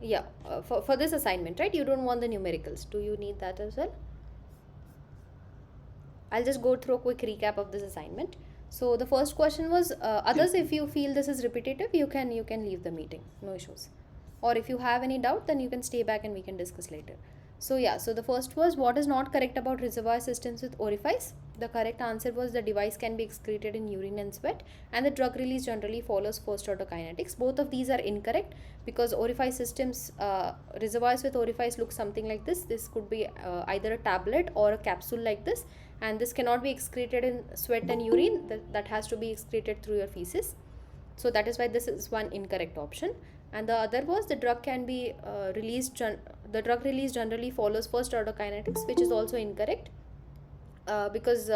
Yeah, for this assignment, right? You don't want the numericals. Do you need that as well? I'll just go through a quick recap of this assignment. So the first question was, others, if you feel this is repetitive, you can leave the meeting. No issues. Or if you have any doubt, then you can stay back and we can discuss later. So yeah, so the first was, what is not correct about reservoir systems with orifice? The correct answer was the device can be excreted in urine and sweat, and the drug release generally follows first order kinetics. Both of these are incorrect because orifice systems, reservoirs with orifice look something like this. This could be either a tablet or a capsule like this, and this cannot be excreted in sweat and urine. That has to be excreted through your feces. So that is why this is one incorrect option. And the other was the drug can be released. The drug release generally follows first order kinetics, which is also incorrect because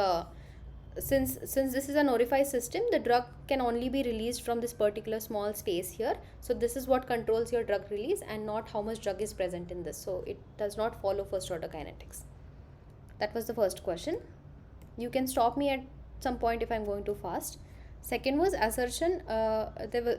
since this is an orifice system, the drug can only be released from this particular small space here. So this is what controls your drug release and not how much drug is present in this. So it does not follow first order kinetics. That was the first question. You can stop me at some point if I'm going too fast. Second was assertion.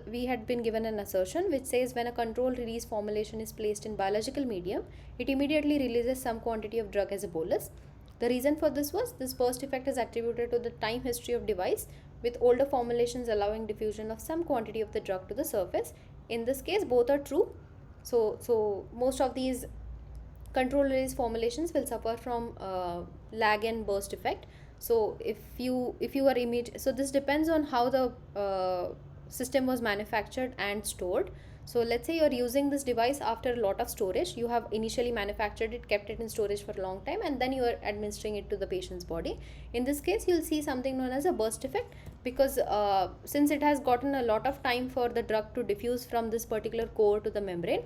We had been given an assertion which says when a control release formulation is placed in biological medium, it immediately releases some quantity of drug as a bolus. The reason for this was this burst effect is attributed to the time history of device, with older formulations allowing diffusion of some quantity of the drug to the surface. In this case, both are true. So most of these control release formulations will suffer from lag and burst effect. So if you are so this depends on how the system was manufactured and stored. So let's say you're using this device after a lot of storage. You have initially manufactured it, kept it in storage for a long time, and then you are administering it to the patient's body. In this case, you'll see something known as a burst effect because since it has gotten a lot of time for the drug to diffuse from this particular core to the membrane,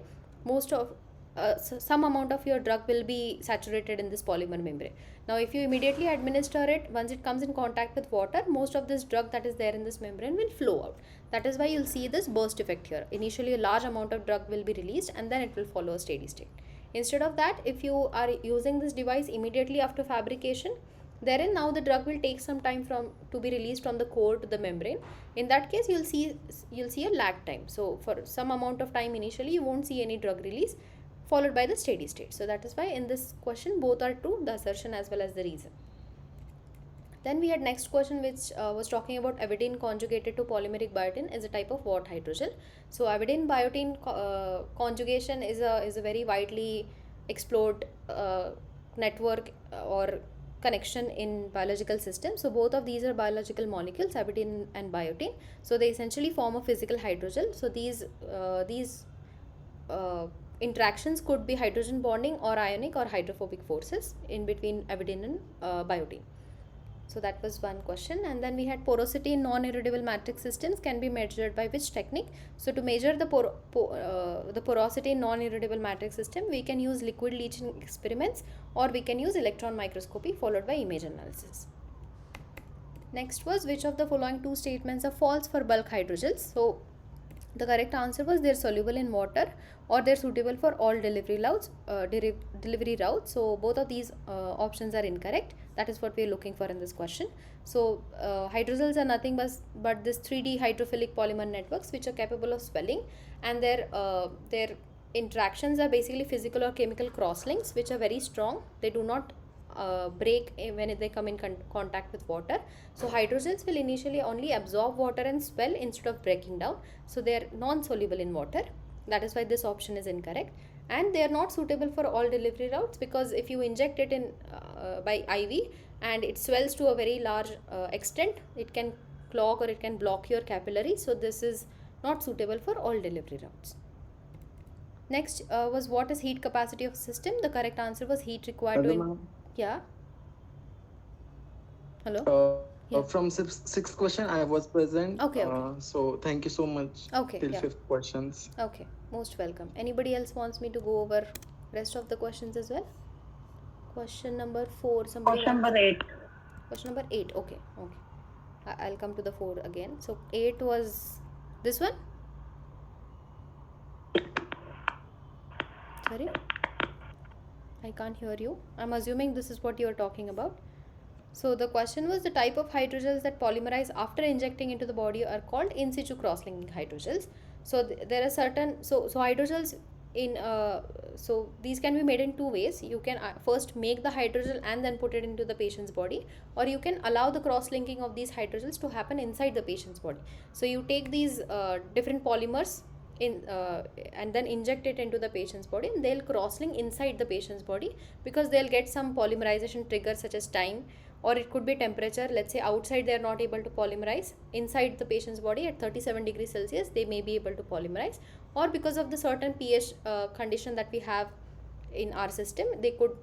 some amount of your drug will be saturated in this polymer membrane. Now if you immediately administer it, once it comes in contact with water, most of this drug that is there in this membrane will flow out. That is why you'll see this burst effect here. Initially, a large amount of drug will be released and then it will follow a steady state. Instead of that, if you are using this device immediately after fabrication, therein now the drug will take some time to be released from the core to the membrane. In that case, you'll see a lag time. So for some amount of time initially, you won't see any drug release, followed by the steady state. So that is why in this question both are true, the assertion as well as the reason. Then we had next question, which was talking about avidin conjugated to polymeric biotin is a type of what hydrogel. So avidin biotin conjugation is a very widely explored network or connection in biological systems. So both of these are biological molecules, avidin and biotin. So they essentially form a physical hydrogel. So these interactions could be hydrogen bonding or ionic or hydrophobic forces in between avidin and biotin. So that was one question. And then we had porosity in non-irradiable matrix systems can be measured by which technique? So to measure the porosity in non-irradiable matrix system, we can use liquid leaching experiments or we can use electron microscopy followed by image analysis. Next was, which of the following two statements are false for bulk hydrogels? So the correct answer was they're soluble in water or they're suitable for all delivery routes. So both of these options are incorrect. That is what we are looking for in this question. So hydrogels are nothing but this 3D hydrophilic polymer networks which are capable of swelling, and their interactions are basically physical or chemical crosslinks which are very strong. They do not break when they come in contact with water. So hydrogels will initially only absorb water and swell instead of breaking down. So they are non-soluble in water. That is why this option is incorrect. And they are not suitable for all delivery routes, because if you inject it in by IV and it swells to a very large extent, it can clog or it can block your capillary. So this is not suitable for all delivery routes. Next was, what is heat capacity of system? The correct answer was heat required Hello, to ma'am. yeah. Hello. Yeah. From sixth question, I was present. Okay, okay. So thank you so much. Okay, Till yeah. fifth questions. Okay, most welcome. Anybody else wants me to go over rest of the questions as well? Question number 4. Somebody Question number 8. Question number 8. Okay, okay. I'll come to the 4 again. So 8 was this one. Sorry, I can't hear you. I'm assuming this is what you are talking about. So the question was, the type of hydrogels that polymerize after injecting into the body are called in situ cross-linking hydrogels. So there are certain so hydrogels in so these can be made in two ways. You can first make the hydrogel and then put it into the patient's body, or you can allow the cross-linking of these hydrogels to happen inside the patient's body. So you take these different polymers and then inject it into the patient's body, and they'll cross-link inside the patient's body because they'll get some polymerization triggers such as time, or it could be temperature. Let's say outside they are not able to polymerize, inside the patient's body at 37 degrees Celsius they may be able to polymerize, or because of the certain pH condition that we have in our system,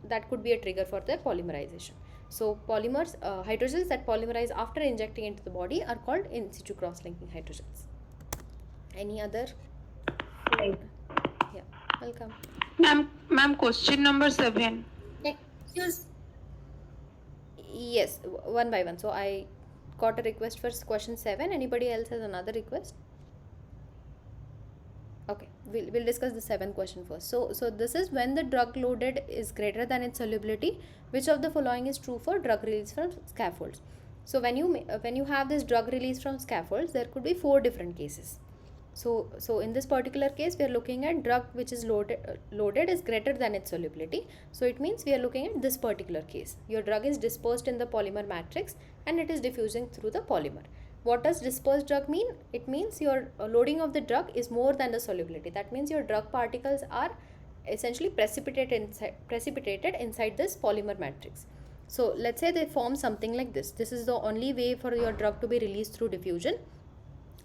that could be a trigger for their polymerization. So polymers, hydrogels that polymerize after injecting into the body are called in situ cross-linking hydrogels. Any other? Yeah, welcome. Ma'am, question number 7. Excuse. Yes, one by one. So I got a request for question 7. Anybody else has another request? Okay, we'll discuss the 7th question first. So this is, when the drug loaded is greater than its solubility, which of the following is true for drug release from scaffolds? So when you have this drug release from scaffolds, there could be 4 different cases. So in this particular case, we are looking at drug which is loaded is greater than its solubility. So it means we are looking at this particular case. Your drug is dispersed in the polymer matrix and it is diffusing through the polymer. What does dispersed drug mean? It means your loading of the drug is more than the solubility. That means your drug particles are essentially precipitated inside this polymer matrix. So let's say they form something like this. This is the only way for your drug to be released through diffusion.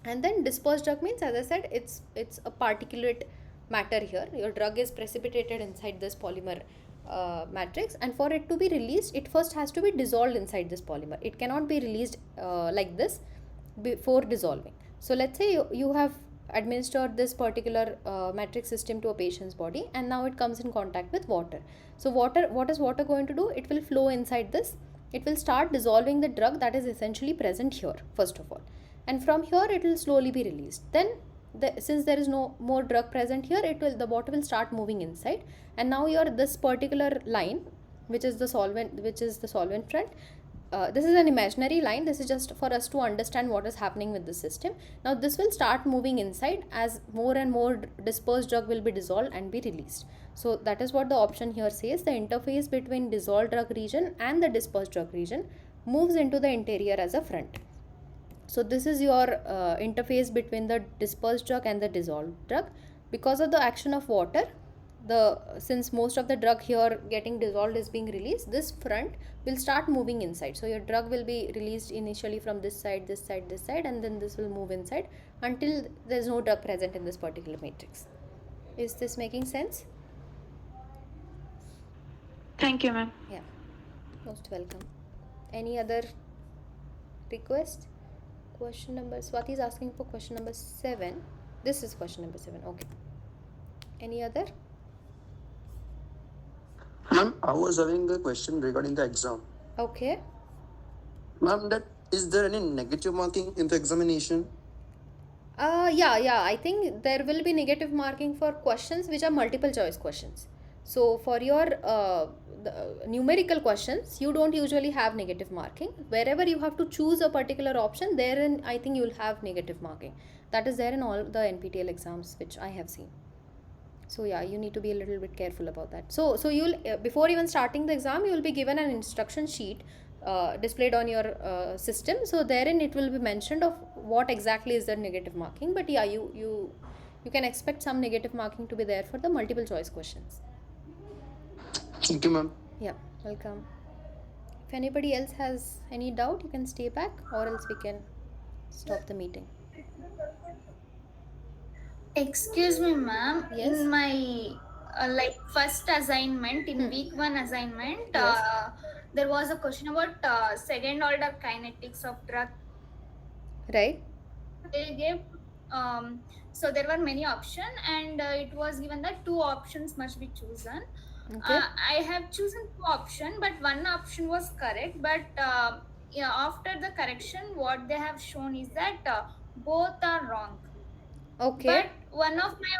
And then dispersed drug means, as I said, it's a particulate matter here. Your drug is precipitated inside this polymer matrix, and for it to be released, it first has to be dissolved inside this polymer. It cannot be released like this before dissolving. So let's say you have administered this particular matrix system to a patient's body, and now it comes in contact with water. So what is water going to do? It will flow inside this. It will start dissolving the drug that is essentially present here, first of all. and from here it will slowly be released. Then since there is no more drug present here, the bottle will start moving inside, and now your this particular line, which is the solvent front, this is an imaginary line. This is just for us to understand what is happening with the system. Now this will start moving inside as more and more dispersed drug will be dissolved and be released. So that is what the option here says. The interface between dissolved drug region and the dispersed drug region moves into the interior as a front. So this is your interface between the dispersed drug and the dissolved drug. Because of the action of water, since most of the drug here getting dissolved is being released, this front will start moving inside. So your drug will be released initially from this side, this side, this side, and then this will move inside until there is no drug present in this particular matrix. Is this making sense? Thank you, ma'am. Yeah, most welcome. Any other request? Question number, Swati is asking for question number 7. This is question number 7. Okay. Any other? Ma'am, I was having a question regarding the exam. Okay. Ma'am, is there any negative marking in the examination? Yeah. I think there will be negative marking for questions which are multiple choice questions. So for your numerical questions, you don't usually have negative marking. Wherever you have to choose a particular option, therein I think you will have negative marking. That is there in all the NPTEL exams which I have seen. So yeah, you need to be a little bit careful about that. So you'll before even starting the exam, you will be given an instruction sheet displayed on your system. So therein it will be mentioned of what exactly is the negative marking. But yeah, you can expect some negative marking to be there for the multiple choice questions. Thank you, ma'am. Yeah, welcome. If anybody else has any doubt, you can stay back, or else we can stop the meeting. Excuse me, ma'am. Yes. In my first assignment, in week 1 assignment, Yes. there was a question about second order kinetics of drug. Right. They gave so there were many options, and it was given that 2 options must be chosen. Okay. I have chosen 2 options, but one option was correct. But yeah, after the correction, what they have shown is that both are wrong. Okay. But one of my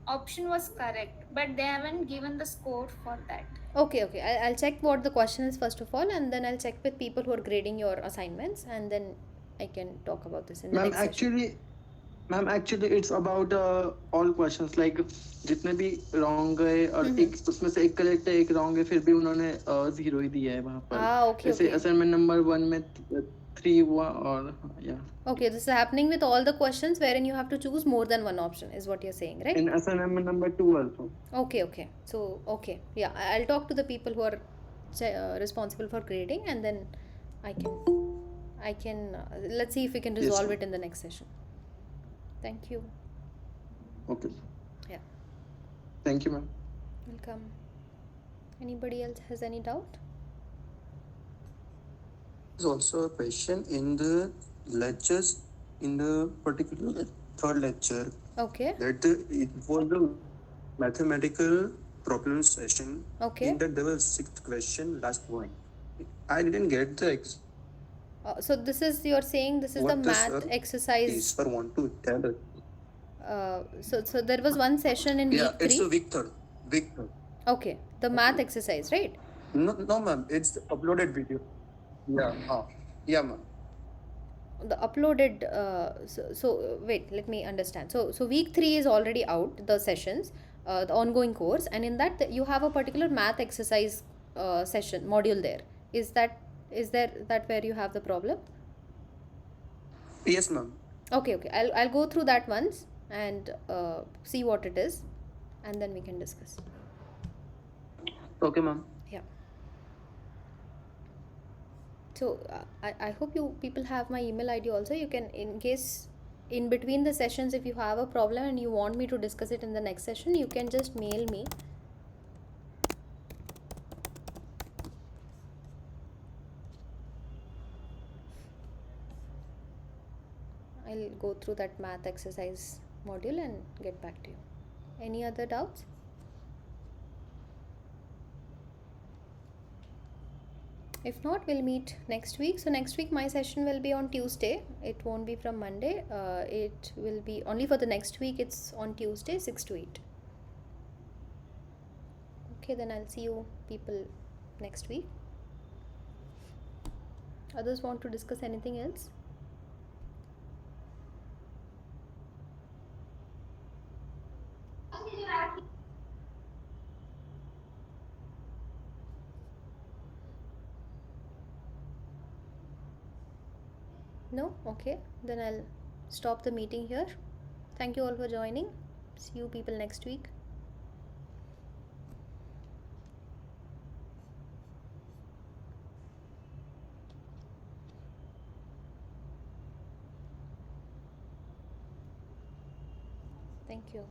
option was correct, but they haven't given the score for that. Okay. I'll check what the question is first of all, and then I'll check with people who are grading your assignments, and then I can talk about this in the Ma'am, next session. actually it's about all questions, like जितने भी wrong गए और एक उसमें से एक correct है एक wrong है, फिर भी उन्होंने 0 ही दिया है वहाँ पर. Okay. जैसे assignment number 1 में 3 हुआ और yeah. Okay, this is happening with all the questions wherein you have to choose more than one option, is what you're saying, right? In assignment number 2 also. Okay. So, okay. Yeah, I'll talk to the people who are responsible for grading, and then I can let's see if we can resolve it in the next session. Thank you. Okay. Yeah. Thank you, ma'am. Welcome. Anybody else has any doubt? There's also a question in the lectures, in the particular third lecture, Okay. that it was the mathematical problem session. Okay. In that there was 6th question, last one. I didn't get the So this is, you're saying this is the what the math sir exercise. is sir want to tell us. So there was one session in Yeah, week it's 3. a week third. Week third. Okay, the math exercise, right? No, ma'am. It's the uploaded video. Yeah. Yeah, ma'am. The uploaded wait, let me understand. So week 3 is already out, the sessions, the ongoing course, and in that you have a particular math exercise session module there. Is there that where you have the problem? Yes, ma'am. Okay. I'll go through that once and see what it is, and then we can discuss. Okay, ma'am. Yeah. So I hope you people have my email ID also. You can, in case in between the sessions, if you have a problem and you want me to discuss it in the next session, you can just mail me. I'll go through that math exercise module and get back to you. Any other doubts? If not, we'll meet next week. So next week my session will be on Tuesday. It won't be from Monday. It will be only for the next week. It's on Tuesday, 6 to 8. Okay, then I'll see you people next week. Others want to discuss anything else? No? Okay, then I'll stop the meeting here. Thank you all for joining. See you people next week. Thank you.